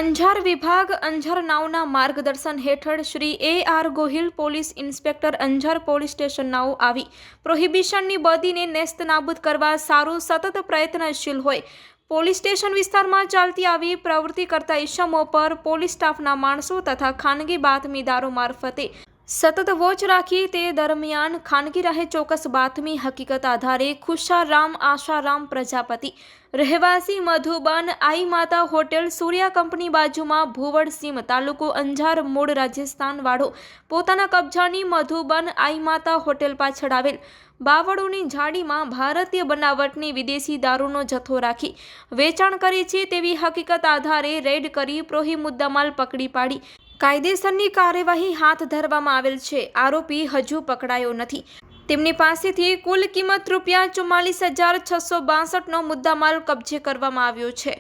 અંજાર વિભાગ અંજાર નાઓના માર્ગદર્શન હેઠળ Shri A.R. Gohil police inspector Anjar police station નાઓ આવી પ્રોહિબિશનની બદીને નેસ્તનાબૂદ કરવા સારું સતત પ્રયત્નશીલ હોય પોલીસ સ્ટેશન વિસ્તારમાં ચાલતી આવી પ્રવૃત્તિ કરતા ઇસમો પર પોલીસ સ્ટાફના માણસો તથા ખાનગી બાતમીદારો મારફતે સતત વોચ રાખી તે દરમિયાન ખાનગી રહે ચોક્કસ બાતમી હકીકત આધારે ખુશારામ આશારામ પ્રજાપતિ રહેવાસી મધુબન આઈ માતા હોટેલ સૂર્યા કંપની બાજુમાં ભુવડસીમ તાલુકો અંજાર મૂળ રાજસ્થાન વાળો પોતાના કબજાની મધુબન આઈ માતા હોટેલ પાછળ આવેલ બાવળોની ઝાડીમાં ભારતીય બનાવટની વિદેશી દારૂનો જથ્થો રાખી વેચાણ કરે છે તેવી હકીકત આધારે રેડ કરી પ્રોહી મુદ્દામાલ પકડી પાડી કાયદેસરની કાર્યવાહી હાથ ધરવામાં આવેલ છે। આરોપી હજુ પકડાયો નથી। તેમની પાસેથી કુલ કિંમત ₹44,662નો મુદ્દામાલ કબજે કરવામાં આવ્યો છે।